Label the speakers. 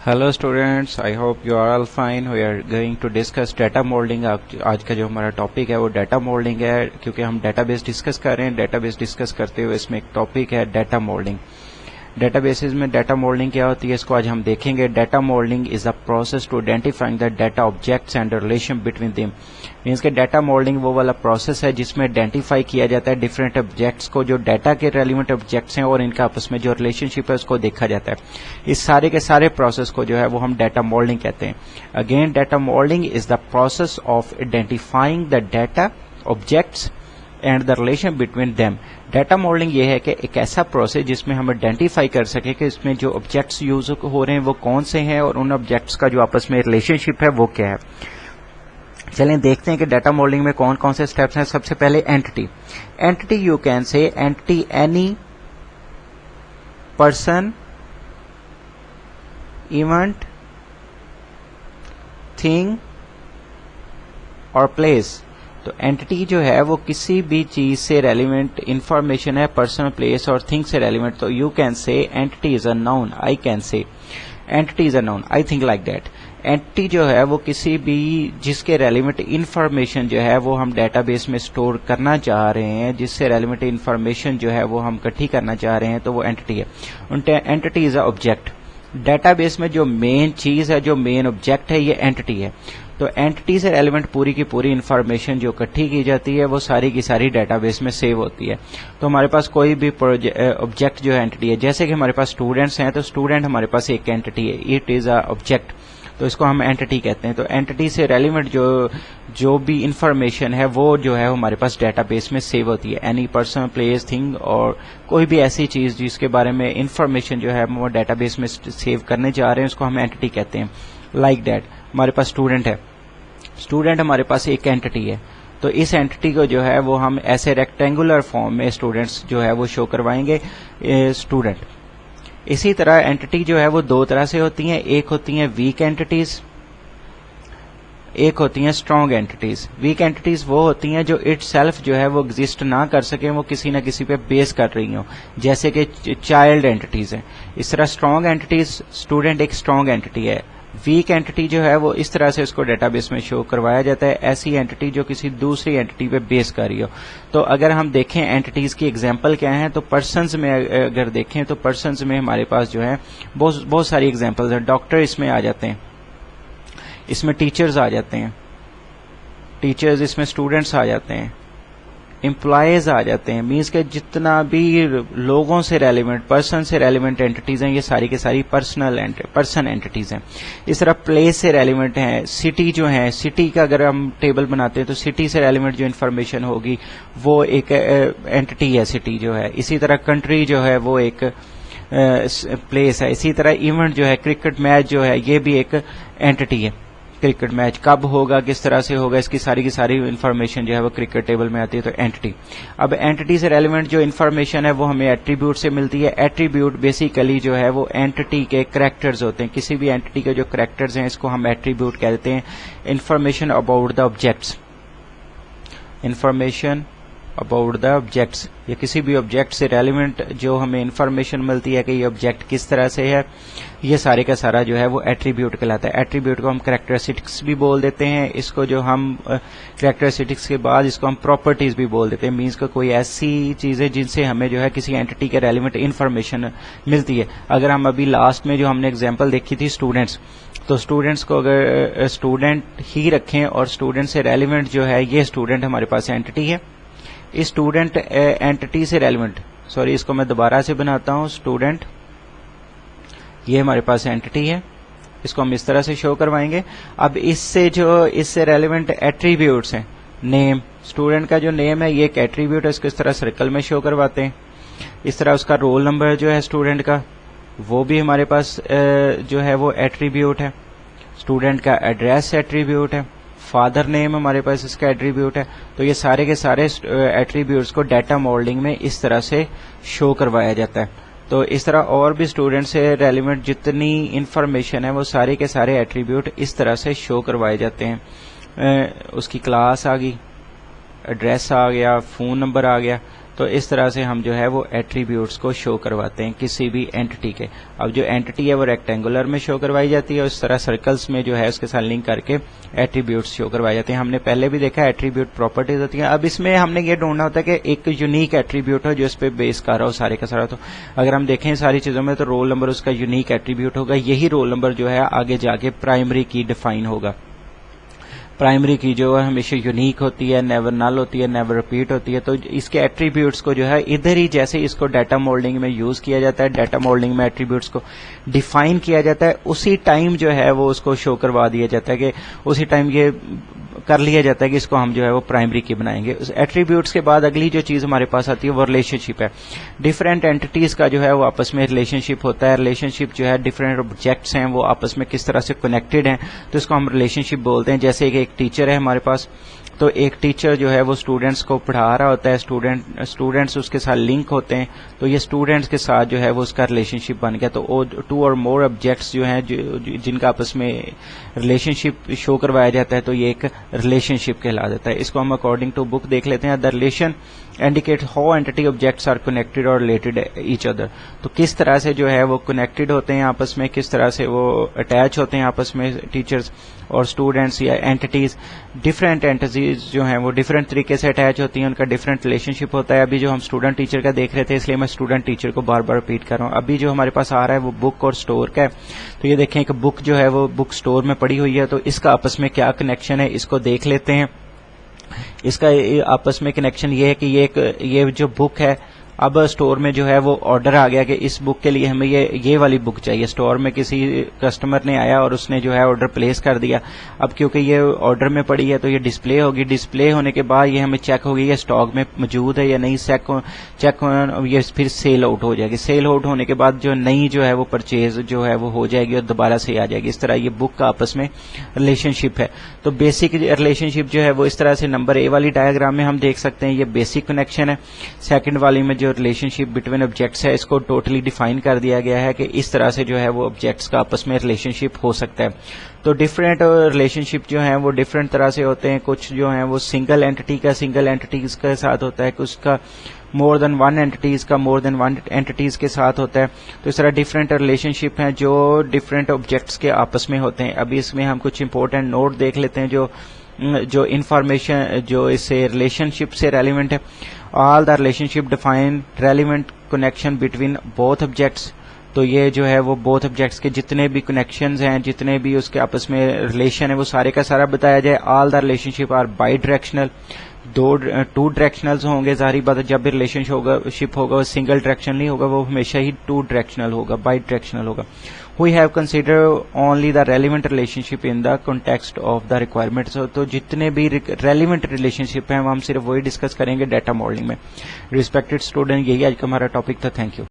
Speaker 1: Hello students, I hope you are all fine. We are going to discuss data modelling. आज का जो हमारा topic है वो डाटा मोल्डिंग है, क्योंकि हम डेटाबेस डिस्कस कर रहे हैं। डेटाबेस डिस्कस करते हुए इसमें एक टॉपिक है डाटा मोल्डिंग। डेटाबेसेस में डाटा मोल्डिंग क्या होती है, इसको आज हम देखेंगे। Data modelling is a process to identifying the data objects and relation between them. Means के डाटा मोल्डिंग वो वाला प्रोसेस है जिसमें आइडेंटिफाई किया जाता है डिफरेंट ऑब्जेक्ट्स को, जो डाटा के रेलिवेंट ऑब्जेक्ट्स हैं, और इनका आपस में जो रिलेशनशिप है उसको देखा जाता है। इस सारे के सारे प्रोसेस को जो है वो हम डाटा मोल्डिंग कहते हैं। Again, data modelling is the process of identifying the data objects and the relation between them. Data moulding ये है कि एक ऐसा प्रोसेस जिसमें हम आइडेंटिफाई कर सके कि इसमें जो ऑब्जेक्ट्स यूज हो रहे हैं वो कौन से हैं और उन ऑब्जेक्ट्स का जो आपस में रिलेशनशिप है वो क्या है। चलें देखते हैं कि डाटा मोल्डिंग में कौन कौन से स्टेप्स हैं। सबसे पहले entity. Entity you can say entity any person, event, thing और प्लेस। तो एंटिटी जो है वो किसी भी चीज से रेलिवेंट इंफॉर्मेशन है, पर्सन, प्लेस और थिंग से रेलिवेंट। तो you can say entity is a noun. I can say entity is a noun. I think like that. Entity जो है वो किसी भी जिसके रेलिवेंट इंफॉर्मेशन जो है वो हम डेटाबेस में स्टोर करना चाह रहे हैं, जिससे रेलिवेंट इंफॉर्मेशन जो है वो हम इकट्ठी करना चाह रहे हैं, तो वो एंटिटी है। Entity is a object. Database में जो मेन चीज है, जो मेन ऑब्जेक्ट है, ये एंटिटी है। तो एंटिटी से रेलिवेंट पूरी की पूरी इंफॉर्मेशन जो इकट्ठी की जाती है वो सारी की सारी डेटाबेस में सेव होती है। तो हमारे पास कोई भी ऑब्जेक्ट जो है एंटिटी है। जैसे कि हमारे पास स्टूडेंट्स हैं, तो स्टूडेंट हमारे पास एक एंटिटी है, इट इज अ ऑब्जेक्ट, तो इसको हम एंटिटी कहते हैं। तो एंटिटी से रेलिवेंट जो भी इंफॉर्मेशन है वो जो है हमारे पास डेटाबेस में सेव होती है। एनी पर्सन, प्लेस, थिंग और कोई भी ऐसी चीज जिसके बारे में इंफॉर्मेशन जो है वो डेटाबेस में सेव करने जा रहे हैं, उसको हम एंटिटी कहते हैं। लाइक दैट, हमारे पास स्टूडेंट है। स्टूडेंट हमारे पास एक एंटिटी है। तो इस एंटिटी को जो है वो हम ऐसे रेक्टेंगुलर फॉर्म में स्टूडेंट्स जो है वो शो करवाएंगे, स्टूडेंट। इसी तरह एंटिटी जो है वो दो तरह से होती हैं। एक होती हैं वीक एंटिटीज, एक होती हैं स्ट्रॉन्ग एंटिटीज। वीक एंटिटीज वो होती हैं जो इटसेल्फ जो है वो एग्जिस्ट ना कर सके, वो किसी न किसी पे बेस कर रही हो, जैसे कि चाइल्ड एंटिटीज हैं। इस तरह स्ट्रॉन्ग एंटिटीज, स्टूडेंट एक स्ट्रॉन्ग एंटिटी है। वीक एंटिटी जो है वो इस तरह से उसको डेटाबेस में शो करवाया जाता है, ऐसी एंटिटी जो किसी दूसरी एंटिटी पे बेस कर रही हो। तो अगर हम देखें एंटिटीज की एग्जांपल क्या है, तो पर्सन्स में अगर देखें तो पर्सन्स में हमारे पास जो है बहुत सारी एग्जांपल्स हैं। डॉक्टर इसमें आ जाते हैं, इसमें टीचर्स आ जाते हैं, टीचर्स इसमें स्टूडेंट्स आ जाते हैं, एम्प्लॉयज आ जाते हैं। मीन्स के जितना भी लोगों से रेलिवेंट, पर्सन से रेलिवेंट एंटिटीज हैं, ये सारी की सारी पर्सन एंटिटीज हैं। इस तरह प्लेस से रेलिवेंट हैं। सिटी जो है, सिटी का अगर हम टेबल बनाते हैं तो सिटी से रेलिवेंट जो इन्फॉर्मेशन होगी वो एक एंटिटी है, सिटी जो है। इसी तरह कंट्री जो है वो एक प्लेस है। इसी तरह इवेंट जो है, क्रिकेट मैच जो है, ये भी एक एंटिटी है। क्रिकेट मैच कब होगा, किस तरह से होगा, इसकी सारी की सारी इन्फॉर्मेशन जो है वो क्रिकेट टेबल में आती है, तो एंटिटी। अब एंटिटी से रेलिवेंट जो इन्फॉर्मेशन है वो हमें एट्रीब्यूट से मिलती है। एट्रीब्यूट बेसिकली जो है वो एंटिटी के कैरेक्टर्स होते हैं। किसी भी एंटिटी के जो कैरेक्टर्स हैं इसको हम एट्रीब्यूट कहते हैं। Information about the objects, information about the objects, या किसी भी ऑब्जेक्ट से रेलिवेंट जो हमें इन्फॉर्मेशन मिलती है कि ये ऑब्जेक्ट किस तरह से है, ये सारे का सारा जो है वो एट्रीब्यूट कहलाता है। एट्रीब्यूट को हम कैरेक्टरिस्टिक्स भी बोल देते हैं। इसको जो हम कैरेक्टरिस्टिक्स के बाद इसको हम प्रॉपर्टीज भी बोल देते हैं। मीन्स का कोई ऐसी चीजें जिनसे हमें जो है किसी एंटिटी के रेलिवेंट इन्फॉर्मेशन मिलती है। अगर हम अभी लास्ट में जो हमने एग्जाम्पल देखी थी स्टूडेंट्स, तो स्टूडेंट्स को अगर स्टूडेंट ही रखें और स्टूडेंट से रेलिवेंट जो है ये स्टूडेंट हमारे पास एंटिटी है। इस स्टूडेंट एंटिटी से रेलिवेंट, सॉरी इसको मैं दोबारा से बनाता हूं, स्टूडेंट ये हमारे पास एंटिटी है, इसको हम इस तरह से शो करवाएंगे। अब इससे रेलिवेंट एट्रीब्यूट्स हैं। नेम, स्टूडेंट का जो नेम है ये एक एट्रीब्यूट है, इसको इस तरह सर्कल में शो करवाते हैं। इस तरह उसका रोल नंबर जो है स्टूडेंट का, वो भी हमारे पास जो है वो एट्रीब्यूट है। स्टूडेंट का एड्रेस एट्रीब्यूट है। फादर नेम हमारे पास इसका एट्रीब्यूट है। तो ये सारे के सारे एट्रीब्यूट्स को डाटा मॉडलिंग में इस तरह से शो करवाया जाता है। तो इस तरह और भी स्टूडेंट से रेलिवेंट जितनी इंफॉर्मेशन है वो सारे के सारे एट्रीब्यूट इस तरह से शो करवाए जाते हैं। उसकी क्लास आ गई, एड्रेस आ गया, फोन नंबर आ गया। تو اس طرح سے ہم جو ہے وہ ایٹریبیوٹس کو شو کرواتے ہیں کسی بھی اینٹی کے. اب جو اینٹی ہے وہ ریکٹینگولر میں شو کروائی جاتی ہے اور اس طرح سرکلس میں جو ہے اس کے ساتھ لنک کر کے ایٹریبیوٹس شو کروائی جاتے ہیں. ہم نے پہلے بھی دیکھا ایٹریبیوٹ پراپرٹیز ہوتی ہیں. اب اس میں ہم نے یہ ڈھونڈنا ہوتا ہے کہ ایک یونیک ایٹریبیوٹ ہو جو اس پہ بیس کر رہا ہو سارے کا سارا. تو اگر ہم دیکھیں ساری چیزوں میں تو رول نمبر اس کا یونیک ایٹریبیوٹ ہوگا. یہی رول نمبر جو ہے آگے جا کے پرائمری کی ڈیفائن ہوگا. پرائمری کی جو ہے ہمیشہ یونیک ہوتی ہے, نیور نل ہوتی ہے, نیور ریپیٹ ہوتی ہے. تو اس کے ایٹریبیوٹس کو جو ہے ادھر ہی جیسے اس کو ڈیٹا مولڈنگ میں یوز کیا جاتا ہے, ڈیٹا مولڈنگ میں ایٹریبیوٹس کو ڈیفائن کیا جاتا ہے, اسی ٹائم جو ہے وہ اس کو شو کروا دیا جاتا ہے کہ اسی ٹائم یہ کر لیا جاتا ہے کہ اس کو ہم جو ہے وہ پرائمری کی بنائیں گے. اس ایٹریبیوٹس کے بعد اگلی جو چیز ہمارے پاس آتی ہے وہ ریلیشن شپ ہے. ڈفرینٹ اینٹیز کا جو ہے وہ آپس میں ریلیشن شپ ہوتا ہے. ریلیشن شپ جو ہے ڈفرینٹ آبجیکٹس ہیں وہ آپس میں کس طرح سے کنیکٹڈ ہیں تو اس کو ہم ریلیشن شپ بولتے ہیں. جیسے کہ ایک ٹیچر ہے ہمارے پاس, تو ایک ٹیچر جو ہے وہ اسٹوڈینٹس کو پڑھا رہا ہوتا ہے, اسٹوڈینٹس اس کے ساتھ لنک ہوتے ہیں, تو یہ اسٹوڈینٹس کے ساتھ جو ہے وہ اس کا ریلیشن شپ بن گیا. تو ٹو اور مور آبجیکٹس جو ہیں جن کا آپس میں ریلیشن شپ شو کروایا جاتا ہے تو یہ ایک ریلیشن شپ کہلا دیتا ہے. اس کو ہم اکارڈنگ ٹو بک دیکھ لیتے ہیں. The relation indicate how entity objects are connected اور ریلیٹڈ ایچ ادر. تو کس طرح سے جو ہے وہ کنیکٹڈ ہوتے ہیں آپس میں, کس طرح سے وہ اٹیچ ہوتے ہیں آپس میں ٹیچرز اور اسٹوڈینٹس یا اینٹیز. ڈفرینٹ اینٹیز جو ہیں وہ ڈفرینٹ طریقے سے اٹیچ ہوتی ہیں, ان کا ڈفرینٹ ریلیشن شپ ہوتا ہے. ابھی جو ہم اسٹوڈنٹ ٹیچر کا دیکھ رہے تھے اس لیے میں اسٹوڈنٹ ٹیچر کو بار بار ریپیٹ کر رہا ہوں. ابھی جو ہمارے پاس آ رہا ہے وہ بک اور اسٹور کا ہے. تو یہ دیکھیں کہ بک جو ہے وہ بک اسٹور میں پڑی ہوئی ہے, تو اس کا آپس میں کیا کنیکشن ہے اس کو دیکھ لیتے ہیں. اس کا آپس میں کنیکشن یہ ہے کہ یہ جو بک ہے اب اسٹور میں جو ہے وہ آرڈر آ گیا کہ اس بک کے لیے ہمیں یہ والی بک چاہیے. اسٹور میں کسی کسٹمر نے آیا اور اس نے جو ہے آرڈر پلیس کر دیا. اب کیونکہ یہ آرڈر میں پڑی ہے تو یہ ڈسپلے ہوگی. ڈسپلے ہونے کے بعد یہ ہمیں چیک ہوگی یہ اسٹاک میں موجود ہے یا نہیں. چیک یہ پھر سیل آؤٹ ہو جائے گی. سیل آؤٹ ہونے کے بعد جو نئی جو ہے وہ پرچیز جو ہے وہ ہو جائے گی اور دوبارہ سے آ جائے گی. اس طرح یہ بک کا آپس میں ریلیشن شپ ہے. تو بیسک ریلیشن شپ جو ہے وہ اس طرح سے نمبر اے والی ڈائیگرام میں ہم دیکھ سکتے ہیں. یہ بیسک کنیکشن ہے. سیکنڈ والی میں جو ریلیشن شپ بٹوین آبجیکٹس ہے اس کو ٹوٹلی ڈیفائن کر دیا گیا ہے کہ اس طرح سے جو ہے وہ آبجیکٹس کا آپس میں ریلیشن شپ ہو سکتا ہے. تو ڈفرینٹ ریلیشن شپ جو ہیں وہ ڈفرینٹ طرح سے ہوتے ہیں. کچھ جو ہیں وہ سنگل اینٹیز کے ساتھ ہوتا ہے, کچھ کا مور دین ون اینٹیز کا مور دین ون اینٹیز کے ساتھ ہوتا ہے. تو اس طرح ڈفرینٹ ریلیشن شپ ہیں جو ڈفرینٹ آبجیکٹس کے آپس میں ہوتے ہیں. ابھی اس میں ہم کچھ امپورٹنٹ نوٹ دیکھ لیتے ہیں جو انفارمیشن جو اس سے ریلیشن شپ سے ریلیونٹ ہے. All the relationship define relevant connection between both objects. تو یہ جو ہے وہ بوتھ آبجیکٹس کے جتنے بھی کنیکشنز ہیں, جتنے بھی اس کے آپس میں ریلیشن ہے وہ سارے کا سارا بتایا جائے. All the relationship are bidirectional. Two directional ہوں گے. ظاہری بات ہے جب بھی ریلیشن شپ ہوگا وہ سنگل ڈائریکشنل نہیں ہوگا, وہ ہمیشہ ہی ٹو ڈائریکشنل ہوگا, بائی ڈائریکشنل ہوگا. We have considered only the relevant relationship in the context of the requirements. تو جتنے بھی relevant relationship ہیں وہ ہم صرف وہی ڈسکس کریں گے ڈیٹا ماڈلنگ میں. Respected student, یہی آج کا ہمارا ٹاپک تھا. Thank you.